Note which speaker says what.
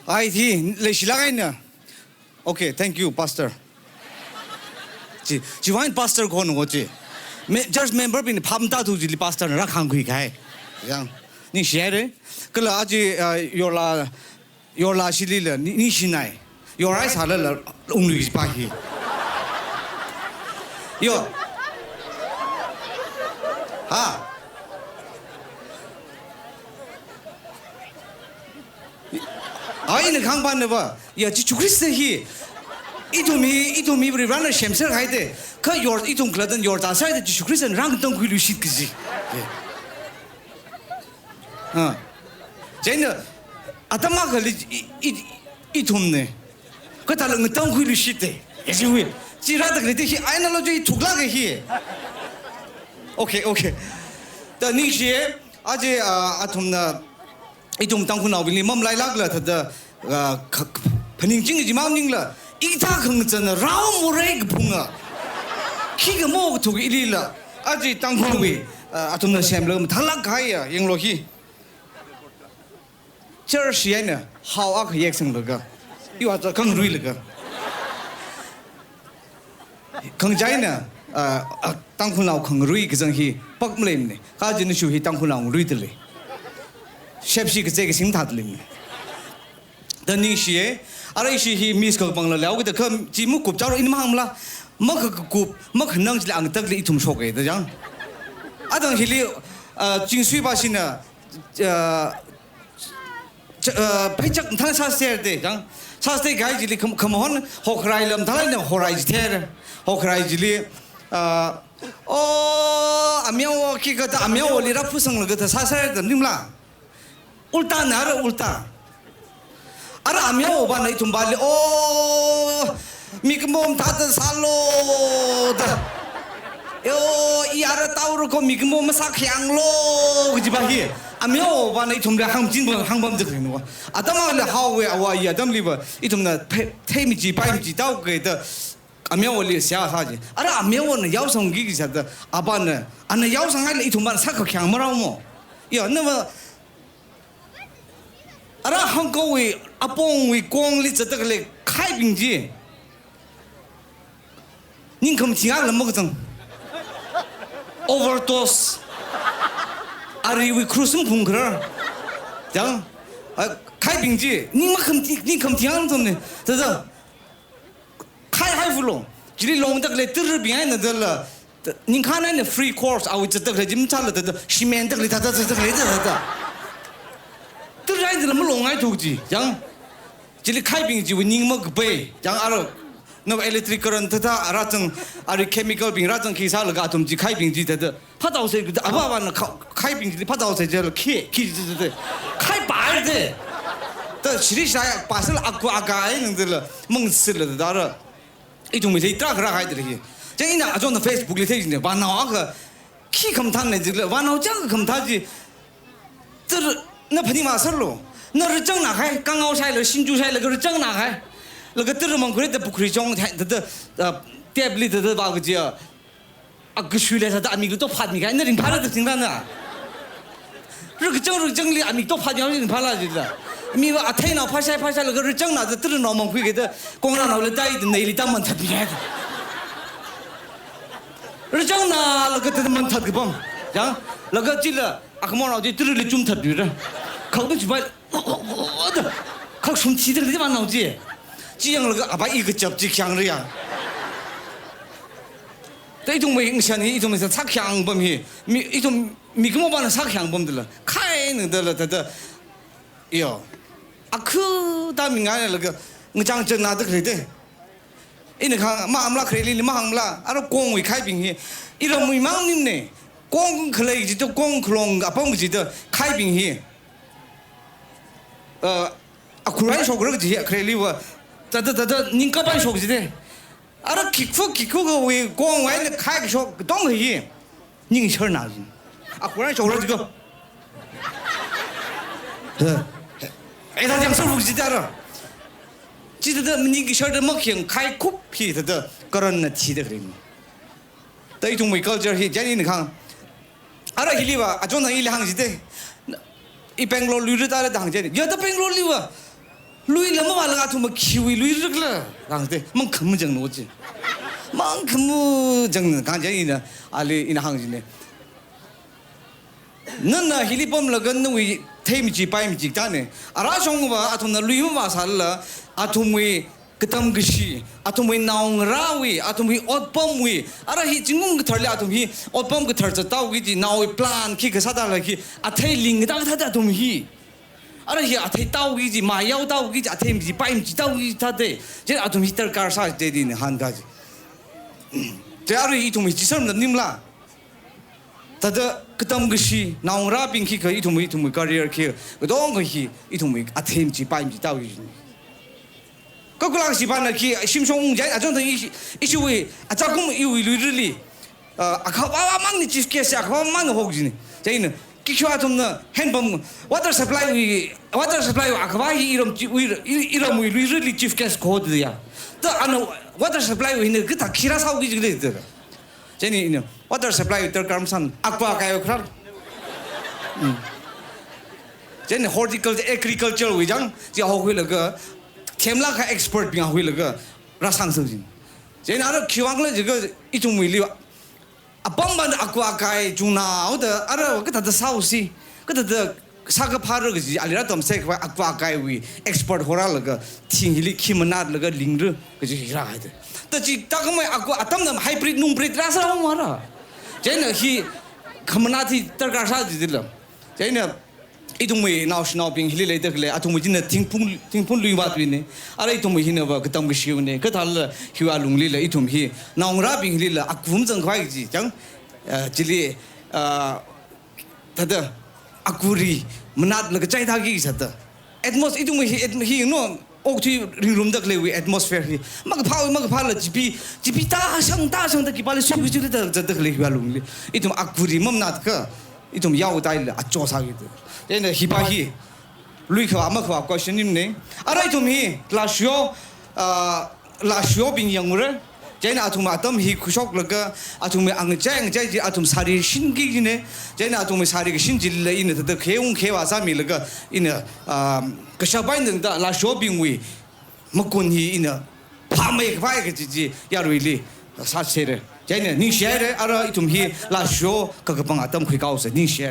Speaker 1: IT le silagai na. Okay, thank you, Pastor. Ji wine Pastor ko no ji. Just member bin pham ta thu ji Pastor ra khang khui khai. Yang ni share ke la ji your la shili le ni shinai. Your eyes ha la ongli ba hi. Yo. Ha. 아이는 강반네 봐. 야, 지 죽겠어 히. 이도미 우리 란을 샘설 하이데. 그 이동 클라든 요 다사이데 지 죽겠어 랑 덩 귀루 시키지. 예. 쟤는 아담마 걸리 이돔네. 그 달은 덩 귀루 시대. 예지위. 지라다 그래도 히 아이나로지 죽라게 히. 오케이. 더 니시에 아제 아톰나 이좀 땅고 나오길래 맘 라이락라 더더 퍼닝징이지 마음닝라 이타 긍전은 라오모레 그풍아 키가 뭐 저기 일일라 아직 땅고위 아톰나 샘러 달락가야 영로히 저시에는 하와크 액성러가 이와서 강루이르가 강자이나 땅고 나오 강루이 그정히 뻑물레네 가지는 슈히 땅고 나오 루이들레 셰프시 그 제게 심타들림. 더닝시에 아래시히 미스코 방라 려고도 그 지무 굽자로 이놈함라 먹그 능지 안 떡리 이tum 속에 되장. 아당 힐리 진수바시나 배적 탄사세 되장. 사스테 가이지리 그모헌 호크라일럼 달라는 호라이지 테르 호크라이지리 아미오 키가다 아미오 리라 푸성을 그 사사르던 님라. 울타 나라 울타 아라 아미오 바나 이tum 발리 미금봄 다들 살로다 요 이아라 따우르고 미금봄 사향로 그지 바히 아미오 바나 이tum 항범 적는 거 아담아래 하we 아와이 아담리버 이tum나 테미지 바이지 따우게다 아미오리 샤사지 아라 아미오는 야성기기 사다 아바는 아나 야성할 이tum만 사향 뭐라고 야 너무 아라 한국의 아뽕의 공리 저들의开兵지 님 지하를 먹었던 overdose 아리위 크루스 분그러 장开兵지 님 지하는 돈네 저저开하이플로 지리 롱덕레 뜨르비하는들 님 칸에는 free course 아우 저들의 짐살을 저 시멘덕레 다다다다다这么龙爱投机，讲，这里开瓶就你么个背，讲阿拉那个 electric current 它阿正阿里 chemical 瓶阿正其他那个东西开瓶就的，怕到谁个阿爸爸那开瓶就怕到谁就开开白的，这实际上把是阿哥阿嘎那个了，蒙死了的，当然，一种没得大个还得了，这一那阿种的 Facebook 里头呢，把那个开看他那这个，把那这个看他的，这是。那拍的嘛事喽，那是正哪开，刚熬菜了，新煮菜了，可是正哪开，那个德蒙可以的不可以装，他店里的把个叫，个水来他阿米个都拍你看，那人拍了都听到呢，这个正里阿米都拍掉，人拍了就是，米话太闹拍晒了，可是正哪的德蒙蒙可以的，光让老了带的那里当门他别的，而正哪那个德蒙他个帮，讲那个进了。아까 뭐라지 들을 좀 터뜨려. 거기 좀 봐. 어다. 거 숨치들 이제 만 나오지. 지영을 그 아빠 이거 접지 향이야. 이种뭐影响이 이좀에서 사향범이 이좀 미금 봐는 사향범들. 카에는들 더 요. 그 다음에 가는 그 장전 나도 그래대. 이는 강 마음라 그래리 마음라 알아 공위开兵이 이런 뭐 마음님네. 光可能就光可能啊，帮不起的开兵去，可能说个这些可以理我，这您各班说个的，啊，那kick个为光外的开个说东西，您去哪去？可能说了这个，他讲说不起的了，记得你说的没听开酷皮的个人的提的可以吗？对中美搞这些，家里你看。 아라 힐리와 아존나 힐리 항시대 이 뱅글로르 따라 당제 여다 뱅글로르와 ลุยแล้วเมื่อวานเราทุ่มมาคิวลุยรึกละหลังเตะมันขมจังโน้จีมันขมจังการจะอินะอะไรอินะหังจีเนี่ยนั่นน่ะฮิลิปอมแล้วก็นุ่ยเทมิจีไปมิจีกันเนี่ยอะไรช่องว่าทุ่มน่ะลุยมาสัลละทุ่มวีกตัมกษีทุ่มวีนาวราวีทุ่มวีอดปมวีอะไรฮิจิงงกทะเลทุ่มฮีอดปมกทะเลจะต้าวีจีนาวพลานขี้กษัตริย์อะไรขี้เทลิงตั้งท่าทุ่มฮีอะไรเหี้ยอาทิตย์เต้ากิจมาเย้าเต้ากิจอาทิตย์มีไปมีเต้ากิจท่าเด้เจ้าอาทุมฮิตร์การ์ซ่าเจดีเนี่ยฮันกัจเจ้าอะไรอีทุมฮิจิสร์มันนิ่มละแต่เด็กตั้มกษีน้องราบิงขี้ก็อีทุมการ์เรียร์ขี้ก็ต้องก็ขี้อีทุมอาทิตย์มีไปมีเต้ากิจก็กลางสิบานนักขี้ชิมชงใจอาจารย์ทั้งอีช่วยอาจารย์ก็อีวิลุยเรื่องเขาว่ามันนี่ชีฟเคสเขาว่ามันหกจีเนี่ยใช่เนี่ยกิจวัตรนั้นเห็นผมwater supply อ่ะเขาว่าอีรมวิลุยเรื่องชีฟเคสโคตรเดียแต่อันนั้น water supply เนี่ยก็ถ้าขี้ราสาวกิจเลยเด้อใช่เนี่ย water supply เตอร์การ์สันอักวาไกด์ครับใช่เนี่ย horticulture agriculture วิจังที่เขาคุยแล้วก็เข้มลักเขา expert เป็นเขาคุยแล้วก็รักสังสรรค์ใช่เนี่ยอะไรคิดว่าเลยก็อีจุ่มวิลีอ่ะปั๊มบันอักวาไกด์จุน่าเอาแต่อะไรก็ถ้าสาวสิก็ถ้าสักพักก็จะอะไรต้องเสกว่าอักวาไกด์วิ expert หัวเราแล้วก็ทิ้งฮิลิคิมนาดแล้วก็ลิงก์ก็จะฮิราให้แต่แต่จีตากไม่อักวาตั้มนั้นไฮบริดนุ่มบริดรักษาหัวเราใช่เนี่ยฮิขมนาที่ตระการชาติดิลใช่เนี่ยอีทุ่มวีนาวชนาวพิงฮิลิเลยตะกเลยอ่ะทุ่มวีจีเนี่ยทิ้งพุ่นลุยมาตัวนี้อะไรทุ่มวีฮิเนี่ยว่าก็ตั้มก็ชิวเนี่ยก็ทันละฮิวาลุงลีเลยอีทุ่มฮีนาวราบิงฮิลิละอักวุ่มจังควายจีจังจิลีทัดเดอักวุรีมันนัดแล้วก็ใจทากิสัตว์atmosอีทุ่มฮีโน่โอ้ที่ริงรุมดักเลยวิ atmosphere ฮีมันก็พาละจีพีตาช่างตะกี้พาเลยสุขจิเลยจะดักเลยฮิวาลุงลีอีทุ่มอักวุรีมันนัดก็อีทุ่มยาวตายเลยอัจฉริยะเนี่ยฮิบาฮีลุยเขาอามาเขาก็ฉันนี่เนี่ยอะไรทุ่มฮีลาชิโอบินยังงูเลยเจ้าหน้าทุ่มอาทุ่มฮีคุชกแล้วก็อาทุ่มอังเจ้าจีอาทุ่มสารีชินกี้เนี่ยเจ้าหน้าทุ่มสารีชินจิเลยอินเนี่ยแต่เขวาสามีแล้วก็อินเนี่ยก็ชาวบ้านนึงแต่ลาชิโอบินวีมกุนฮีอินเนี่ยพาไม่พายก็จียารุยลีสัตว์เสร็จเจ้าเนี่ยนิ่งเสียเลยอะไรทุ่มฮีลาชิโอก็กำลังอาทุ่มคุยก้าวเสร็จนิ่งเสีย